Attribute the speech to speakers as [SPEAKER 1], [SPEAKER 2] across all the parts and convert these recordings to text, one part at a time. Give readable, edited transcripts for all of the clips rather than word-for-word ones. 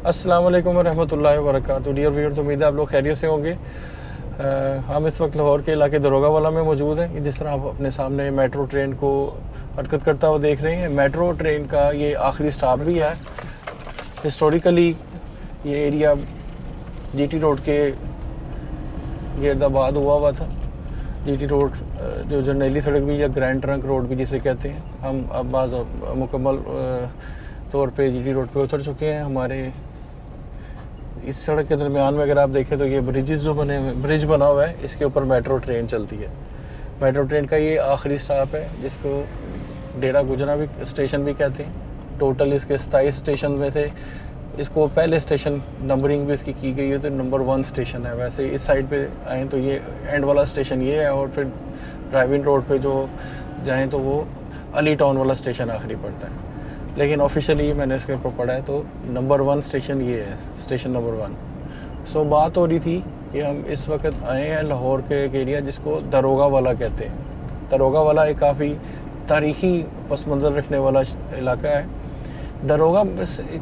[SPEAKER 1] अस्सलाम वालेकुम वरहमतुल्लाहि वबरकातुहू। डियर व्यूअर, तो उम्मीद है आप लोग खैरियत से होंगे। हम इस वक्त लाहौर के इलाके दरोगा वाला में मौजूद हैं। जिस तरह आप अपने सामने मेट्रो ट्रेन को हरकत करता हुआ देख रहे हैं, मेट्रो ट्रेन का ये आखिरी स्टॉप भी है। हिस्टोरिकली ये एरिया जीटी रोड के गिरदाबाद हुआ था। जीटी रोड जो जर्नैली सड़क भी या ग्रैंड ट्रंक रोड भी जिसे कहते हैं, हम अब बाज़ मुकम्मल तौर पे जीटी रोड पे उतर चुके हैं। हमारे इस सड़क के दरमियान में अगर आप देखें तो ये ब्रिज बना हुआ है, इसके ऊपर मेट्रो ट्रेन चलती है। मेट्रो ट्रेन का ये आखिरी स्टॉप है, जिसको डेरा गुजना भी स्टेशन भी कहते हैं। टोटल इसके 27 स्टेशन में थे। इसको पहले स्टेशन नंबरिंग भी इसकी की गई है, तो नंबर 1 स्टेशन है। वैसे इस साइड पे आएँ तो ये एंड वाला स्टेशन ये है, और फिर ड्राइविंग रोड पे जो जाएँ तो वो अली टाउन वाला स्टेशन आखिरी पड़ता है। लेकिन ऑफिशियली मैंने इसके ऊपर पढ़ा है तो नंबर 1 स्टेशन ये है, स्टेशन नंबर 1। सो बात हो रही थी कि हम इस वक्त आए हैं लाहौर के एक एरिया जिसको दरोगा वाला कहते हैं। दरोगा वाला एक काफ़ी तारीख़ी पस मंज़र रखने वाला इलाका है। दरोगा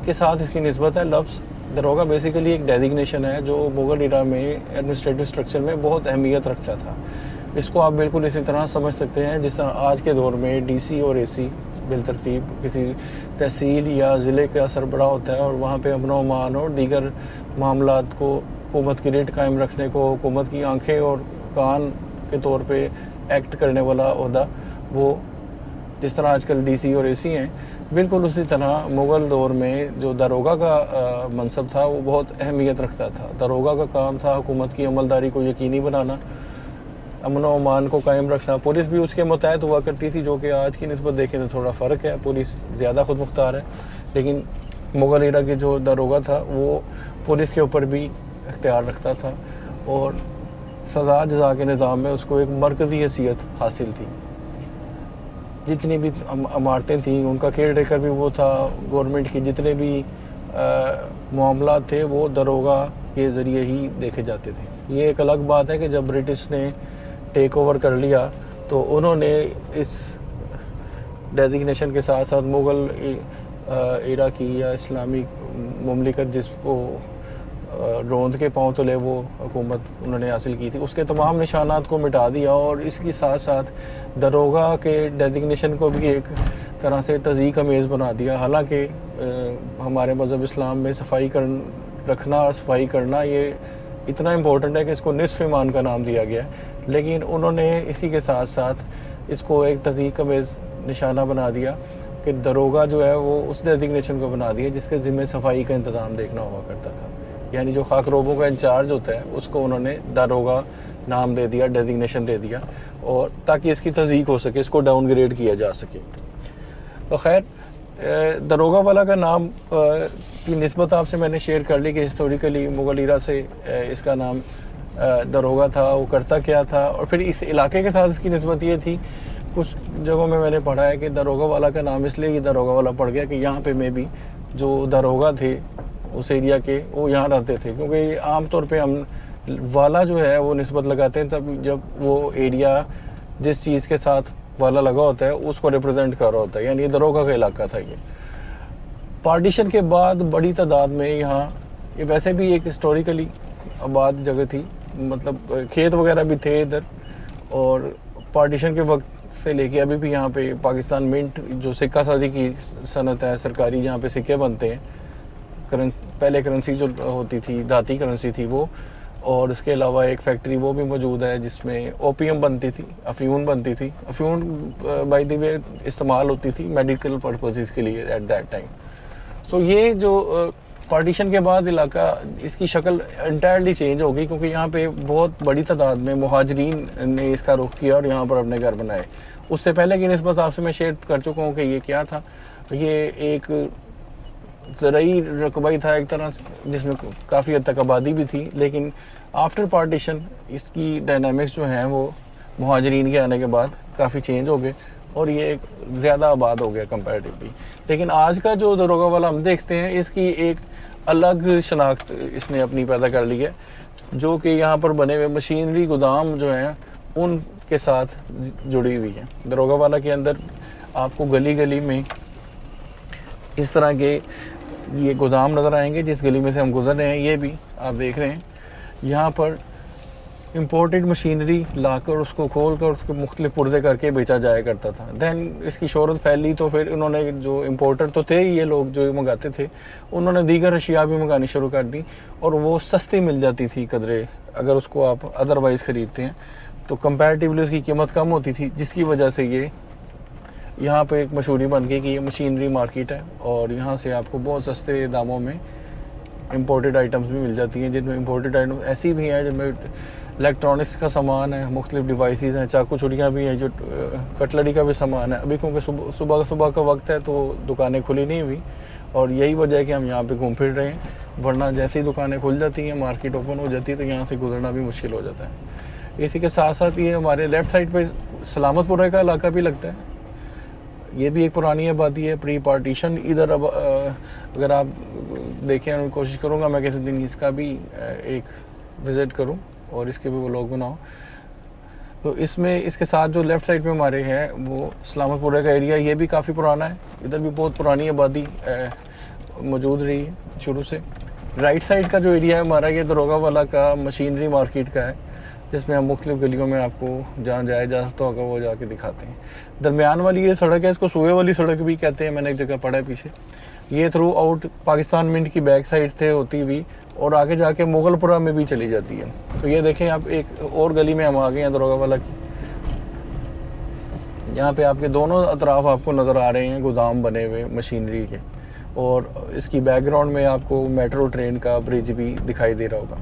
[SPEAKER 1] के साथ इसकी निस्बत है लफ्ज़ दरोगा बेसिकली एक डेजिग्नेशन है जो मुग़ल इरा में एडमिनिस्ट्रेटिव स्ट्रक्चर में बहुत अहमियत रखता था। इसको आप बिल्कुल इसी तरह समझ सकते हैं जिस तरह आज के दौर में डीसी और एसी बिलतरतीब किसी तहसील या ज़िले का सरबराह होता है, और वहाँ पे अमन व अमान और दीगर मामलात को हुकूमत की रेट कायम रखने को हुकूमत की आंखें और कान के तौर पे एक्ट करने वाला ओहदा, वो जिस तरह आजकल डीसी और एसी हैं, बिल्कुल उसी तरह मुग़ल दौर में जो दरोगा का मनसब था वो बहुत अहमियत रखता था। दरोगा का काम था हुकूमत की अमलदारी को यकीनी बनाना, अमन व अमान को कायम रखना। पुलिस भी उसके मुतहत हुआ करती थी, जो कि आज की निस्बत देखें तो थोड़ा फ़र्क है। पुलिस ज़्यादा खुद मुख्तार है, लेकिन मुग़ल इरा के जो दरोगा था वो पुलिस के ऊपर भी इख्तियार रखता था, और सज़ा जज़ा के निज़ाम में उसको एक मरकज़ी हैसियत हासिल थी। जितनी भी इमारतें थीं उनका केयर टेकर भी वो था। गवर्नमेंट की जितने भी मामलात थे वो दरोगा के ज़रिए ही देखे जाते थे। ये एक अलग बात है कि जब ब्रिटिश ने टेक ओवर कर लिया तो उन्होंने इस डेजिग्नेशन के साथ साथ मुग़ल इरा की या इस्लामी मुमलिकत जिसको रोंद के पाँव तले वो हुकूमत उन्होंने हासिल की थी, उसके तमाम निशानात को मिटा दिया, और इसके साथ साथ दरोगा के डेजिग्नेशन को भी एक तरह से तज़ीक अमेज़ बना दिया। हालांकि हमारे मज़हब इस्लाम में रखना और सफाई करना ये इतना इम्पोर्टेंट है कि इसको निस्फ़ ईमान का नाम दिया गया है, लेकिन उन्होंने इसी के साथ साथ इसको एक तज़ीक अमेज़ निशाना बना दिया कि दरोगा जो है वो उस डेजिग्नेशन को बना दिया जिसके ज़िम्मे सफाई का इंतज़ाम देखना हुआ करता था। यानी जो खाक रोबों का इंचार्ज होता है उसको उन्होंने दरोगा नाम दे दिया, डेजिग्नेशन दे दिया, और ताकि इसकी तज़ीक हो सके, इसको डाउनग्रेड किया जा सके। तो खैर, दरोगा वाला का नाम की निस्बत आपसे मैंने शेयर कर ली कि हिस्टोरिकली मुग़ल इरा से इसका नाम दरोगा था। वो करता क्या था, और फिर इस इलाके के साथ इसकी निस्बत ये थी, कुछ जगहों में मैंने पढ़ा है कि दरोगा वाला का नाम इसलिए ही दरोगा वाला पड़ गया कि यहाँ पे में भी जो दरोगा थे उस एरिया के वो यहाँ रहते थे, क्योंकि आम तौर पे हम वाला जो है वो निस्बत लगाते हैं तब जब वो एरिया जिस चीज़ के साथ वाला लगा होता है उसको रिप्रेजेंट कर रहा होता है। यानी ये दरोगा का इलाका था। ये पार्टीशन के बाद बड़ी तादाद में यहाँ, ये वैसे भी एक हिस्टोरिकली आबाद जगह थी, मतलब खेत वगैरह भी थे इधर, और पार्टीशन के वक्त से लेके अभी भी यहाँ पे पाकिस्तान मिंट जो सिक्का साजी की सनत है सरकारी, जहाँ पे सिक्के बनते हैं, पहले करेंसी जो होती थी धाती करेंसी थी वो, और उसके अलावा एक फैक्ट्री वो भी मौजूद है जिसमें ओपीएम बनती थी, अफ्यून बनती थी। अफ्यून बाय द वे इस्तेमाल होती थी मेडिकल पर्पसेस के लिए एट दैट टाइम। तो ये जो पार्टीशन के बाद इलाका, इसकी शक्ल इंटायरली चेंज हो गई, क्योंकि यहाँ पे बहुत बड़ी तादाद में मुहाजिरीन ने इसका रुख किया और यहाँ पर अपने घर बनाए। उससे पहले की निस्बत आपसे मैं शेयर कर चुका हूँ कि ये क्या था। ये एक ज़राई रकबा था एक तरह, जिसमें काफ़ी हद तक आबादी भी थी, लेकिन आफ्टर पार्टीशन इसकी डायनामिक्स जो हैं वो मुहाजिरीन के आने के बाद काफ़ी चेंज हो गए, और ये ज़्यादा आबाद हो गया कंपैरेटिवली। लेकिन आज का जो दरोगा वाला हम देखते हैं, इसकी एक अलग शनाख्त इसने अपनी पैदा कर ली है, जो कि यहाँ पर बने हुए मशीनरी गोदाम जो हैं उनके साथ जुड़ी हुई है। दरोगा वाला के अंदर आपको गली गली में इस तरह के ये गोदाम नज़र आएंगे जिस गली में से हम गुजर रहे हैं। ये भी आप देख रहे हैं यहाँ पर इम्पोर्टेड मशीनरी लाकर उसको खोल कर उसके मुख्तलिफ पुर्जे करके बेचा जाया करता था। दैन इसकी शोहरत फैली तो फिर उन्होंने, जो इम्पोर्टर तो थे ये लोग जो मंगाते थे, उन्होंने दीगर अशिया भी मंगानी शुरू कर दी और वो सस्ती मिल जाती थी कदरे, अगर उसको आप अदरवाइज़ ख़रीदते हैं तो कंपैरेटिवली उसकी कीमत कम होती थी, जिसकी वजह से ये यहाँ पे एक मशहूरी बन गई कि ये मशीनरी मार्केट है और यहाँ से आपको बहुत सस्ते दामों में इम्पोर्टेड आइटम्स भी मिल जाती हैं, जिनमें इम्पोर्टेड आइटम ऐसी भी हैं जिनमें इलेक्ट्रॉनिक्स का सामान है, मुख्तलिफ डिवाइसेस हैं, चाकू छुरियाँ भी हैं, जो कटलरी का भी सामान है। अभी क्योंकि सुबह का वक्त है तो दुकानें खुली नहीं हुई और यही वजह है कि हम यहाँ पे घूम फिर रहे हैं, वरना जैसे ही दुकानें खुल जाती हैं, मार्केट ओपन हो जाती है, तो यहाँ से गुजरना भी मुश्किल हो जाता है। इसी के साथ साथ ये हमारे लेफ़्ट साइड पर सलामतपुरा का इलाका भी लगता है। ये भी एक पुरानी आबादी है, प्री पार्टीशन। इधर अब अगर आप देखें, कोशिश करूँगा मैं किसी दिन इसका भी एक विज़िट करूँ और इसके भी वो लोग बनाओ। तो इसमें इसके साथ जो लेफ़्ट साइड में हमारे हैं वो सलामतपुरा का एरिया, ये भी काफ़ी पुराना है। इधर भी बहुत पुरानी आबादी मौजूद रही है शुरू से। राइट साइड का जो एरिया है हमारा, ये दरोगा वाला का मशीनरी मार्केट का है, जिसमें हम मुख्तलिफ गलियों में आपको जहाँ जाया जा सकता होगा वो जाके दिखाते हैं। दरमियान वाली ये सड़क है, इसको सूए वाली सड़क भी कहते हैं, मैंने एक जगह पढ़ा है पीछे। ये थ्रू आउट पाकिस्तान मिंट की बैक साइड से होती हुई और आगे जाके मुगलपुरा में भी चली जाती है। तो ये देखें आप, एक और गली में हम आ गए हैं दरोगा वाला की। यहाँ पे आपके दोनों अतराफ आपको नज़र आ रहे हैं गोदाम बने हुए मशीनरी के, और इसकी बैकग्राउंड में आपको मेट्रो ट्रेन का ब्रिज भी दिखाई दे रहा होगा।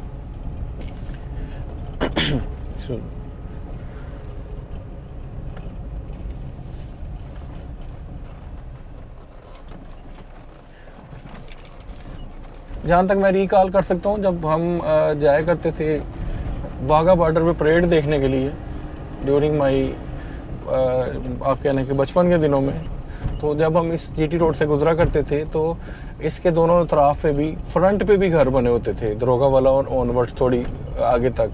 [SPEAKER 1] जहाँ तक मैं रिकॉल कर सकता हूँ, जब हम जाया करते थे वाघा बॉर्डर पे परेड देखने के लिए ड्यूरिंग माई आप कहने के बचपन के दिनों में, तो जब हम इस जीटी रोड से गुजरा करते थे तो इसके दोनों तरफ पे भी, फ्रंट पे भी घर बने होते थे, दरोगा वाला और ऑनवर्ड्स थोड़ी आगे तक,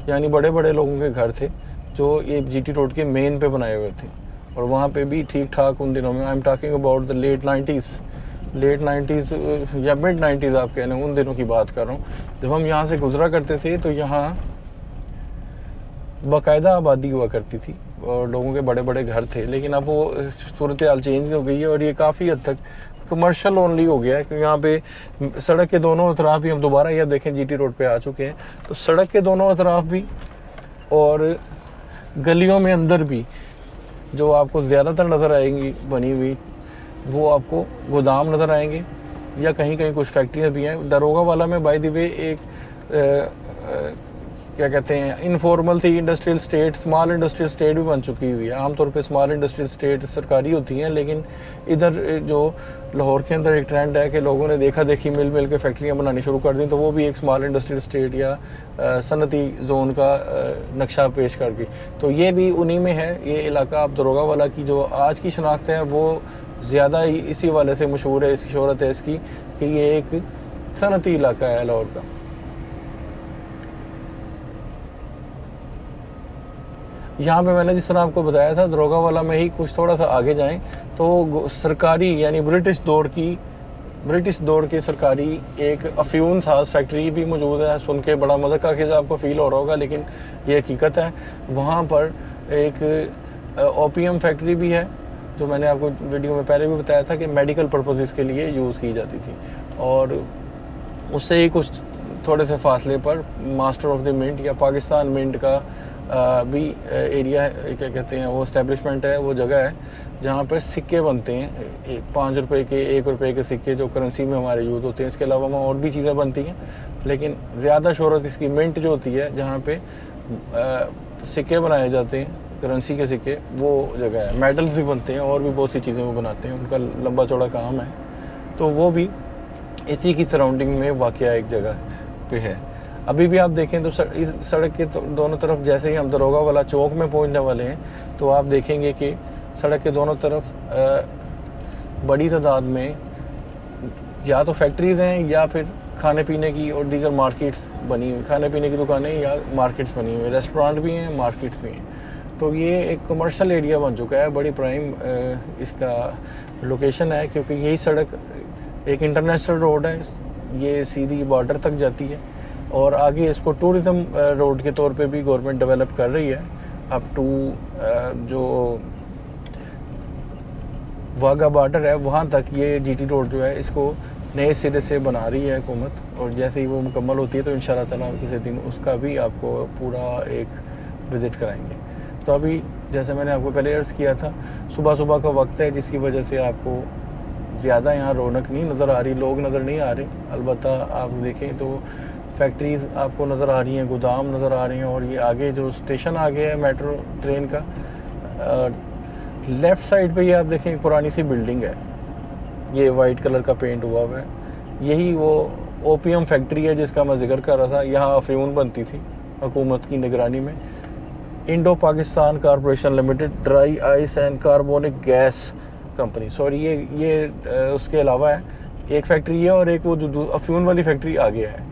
[SPEAKER 1] यानी बड़े बड़े लोगों के घर थे जो ये जीटी रोड के मेन पे बनाए हुए थे। और वहाँ पे भी ठीक ठाक उन दिनों में, I am talking about the late 90s या मिड 90s आप कह लें, उन दिनों की बात कर रहा हूँ। जब हम यहाँ से गुजरा करते थे तो यहाँ बाकायदा आबादी हुआ करती थी और लोगों के बड़े बड़े घर थे, लेकिन अब वो सूरत हाल चेंज हो गई है और ये काफ़ी हद तक कमर्शियल ओनली हो गया है। क्योंकि यहाँ पे सड़क के दोनों तरफ भी, हम दोबारा यह देखें जीटी रोड पे आ चुके हैं, तो सड़क के दोनों तरफ भी और गलियों में अंदर भी जो आपको ज़्यादातर नज़र आएंगी बनी हुई, वो आपको गोदाम नज़र आएंगे या कहीं कहीं कुछ फैक्ट्रियाँ भी हैं। दरोगा वाला में बाय द वे एक क्या कहते हैं, इनफॉर्मल थी industrial state, small industrial state भी बन चुकी हुई है। आमतौर पे स्मॉल इंडस्ट्रियल स्टेट सरकारी होती हैं, लेकिन इधर जो लाहौर के अंदर एक ट्रेंड है कि लोगों ने देखा देखी मिल के फैक्ट्रियाँ बनानी शुरू कर दी, तो वो भी एक स्मॉल इंडस्ट्रियल स्टेट या सनती जोन का नक्शा पेश कर गई। तो ये भी उन्हीं में है। ये इलाका आप दरोगा वाला की जो आज की शनाख्त है वो ज़्यादा ही इसी वाले से मशहूर है, इसकी शोहरत है इसकी कि ये एक सनती इलाका है लाहौर का। यहाँ पे मैंने जिस तरह आपको बताया था, दरोगा वाला में ही कुछ थोड़ा सा आगे जाएं तो सरकारी यानी ब्रिटिश दौर की सरकारी एक अफ्यून साज फैक्ट्री भी मौजूद है। सुन के बड़ा मज़ा का खिज़ा आपको फ़ील हो रहा होगा, लेकिन ये हकीकत है। वहाँ पर एक ओपीएम फैक्ट्री भी है जो मैंने आपको वीडियो में पहले भी बताया था कि मेडिकल पर्पसेस के लिए यूज़ की जाती थी। और उससे ही कुछ थोड़े से फासले पर मास्टर ऑफ द मिंट या पाकिस्तान मिंट का भी एरिया है, क्या कहते हैं, वो इस्टेब्लिशमेंट है, वो जगह है जहाँ पर सिक्के बनते हैं, 5 रुपए के, 1 रुपए के सिक्के जो करेंसी में हमारे यूज़ होते हैं। इसके अलावा वहाँ और भी चीज़ें बनती हैं, लेकिन ज़्यादा शोहरत इसकी मिंट जो होती है जहाँ पे सिक्के बनाए जाते हैं, करेंसी के सिक्के, वो जगह है। मेडल्स भी बनते हैं और भी बहुत सी चीज़ें वो बनाते हैं, उनका लंबा चौड़ा काम है। तो वो भी इसी की सराउंडिंग में वाक़या एक जगह पे है। अभी भी आप देखें तो इस सड़क के दोनों तरफ, जैसे ही हम दरोगा वाला चौक में पहुंचने वाले हैं, तो आप देखेंगे कि सड़क के दोनों तरफ बड़ी तादाद में या तो फैक्ट्रीज़ हैं या फिर खाने पीने की और दीगर मार्केट्स बनी हुई, खाने पीने की दुकानें या मार्केट्स बनी हुई, रेस्टोरेंट भी हैं, मार्केट्स भी हैं। तो ये एक कमर्शियल एरिया बन चुका है, बड़ी प्राइम इसका लोकेशन है, क्योंकि यही सड़क एक इंटरनेशनल रोड है, ये सीधी बॉर्डर तक जाती है और आगे इसको टूरिज़म रोड के तौर पे भी गवर्नमेंट डेवलप कर रही है। अप टू जो वाघा बॉर्डर है वहाँ तक ये जीटी रोड जो है इसको नए सिरे से बना रही है हुकूमत, और जैसे ही वो मुकम्मल होती है तो इंशाल्लाह ताला किसी दिन उसका भी आपको पूरा एक विज़िट कराएंगे। तो अभी जैसे मैंने आपको पहले अर्ज़ किया था, सुबह सुबह का वक्त है जिसकी वजह से आपको ज़्यादा यहाँ रौनक नहीं नज़र आ रही, लोग नज़र नहीं आ रहे। अलबत्ता आप देखें तो फैक्ट्रीज़ आपको नज़र आ रही हैं, गोदाम नज़र आ रहे हैं, और ये आगे जो स्टेशन आ गया है मेट्रो ट्रेन का, लेफ़्ट साइड पे ये आप देखें पुरानी सी बिल्डिंग है, ये वाइट कलर का पेंट हुआ हुआ है, यही वो ओपीएम फैक्ट्री है जिसका मैं जिक्र कर रहा था। यहाँ अफ्यून बनती थी हुकूमत की निगरानी में। Indo Pakistan corporation limited dry ice and carbonic gas company, sorry ये उसके अलावा है, एक फैक्ट्री है और एक वो जो अफ्यून वाली फैक्ट्री आ गया है।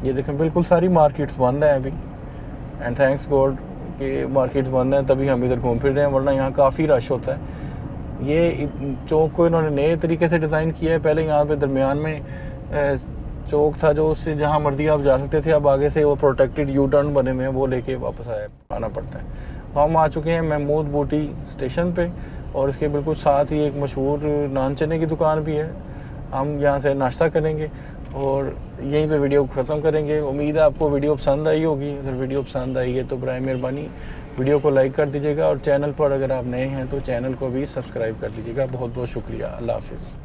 [SPEAKER 1] ये देखें बिल्कुल सारी मार्केट्स बंद हैं अभी, एंड थैंक्स गॉड कि मार्केट्स बंद हैं, तभी हम इधर घूम फिर रहे हैं, वरना यहाँ काफ़ी रश होता है। ये चौक को इन्होंने नए तरीके से डिज़ाइन किया है। पहले यहाँ पे दरमियान में चौक था जो उससे जहाँ मर्जी आप जा सकते थे, अब आगे से वो प्रोटेक्टेड यू टर्न बने हुए हैं, वो लेके वापस आना पड़ता है। हम आ चुके हैं महमूद बूटी स्टेशन पे, और इसके बिल्कुल साथ ही एक मशहूर नान चने की दुकान भी है। हम यहाँ से नाश्ता करेंगे और यहीं पे वीडियो ख़त्म करेंगे। उम्मीद है आपको वीडियो पसंद आई होगी। अगर वीडियो पसंद आई है तो बराए मेहरबानी वीडियो को लाइक कर दीजिएगा, और चैनल पर अगर आप नए हैं तो चैनल को भी सब्सक्राइब कर दीजिएगा। बहुत बहुत शुक्रिया। अल्लाह हाफिज़।